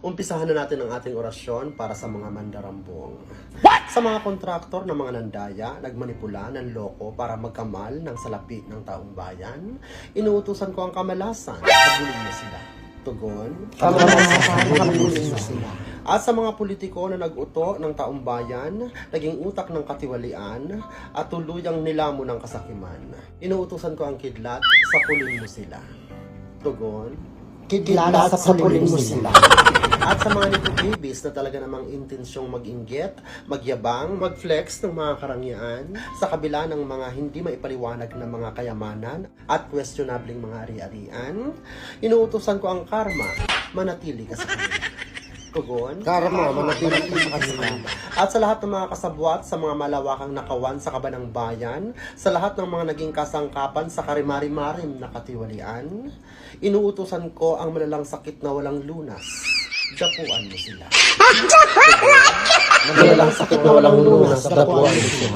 Umpisahan na natin ang ating orasyon para sa mga mandarambong. Sa mga kontraktor ng mga nandaya, nagmanipula ng loko para magkamal ng salapi ng taong bayan, inuutusan ko ang kamalasan, habulin mo sila. Tugon, kamalasan, habulin mo sila. At sa mga politiko na nag-uto ng taong bayan, naging utak ng katiwalian, at tuluyang nilamo ng kasakiman, inuutusan ko ang kidlat, sapulin mo sila. Tugon, Kidlat sa pulin mo sila. at sa mga nitibibis na talaga namang intensyong mag-inggit, magyabang, mag-flex ng mga karangyaan sa kabila ng mga hindi maipaliwanag na mga kayamanan at questionabling mga ari-arian, inuutosan ko ang karma, manatili ka sa kanila. Tugon, Karma, manatili sa kanila. at sa lahat ng mga kasabwat sa mga malawakang nakawan sa kabanang bayan, sa lahat ng mga naging kasangkapan sa karimari-marim na katiwalian, inuutusan ko ang malalang sakit na walang lunas. Dapuan mo sila. Malalang sakit na walang lunas, dapuan mo sila.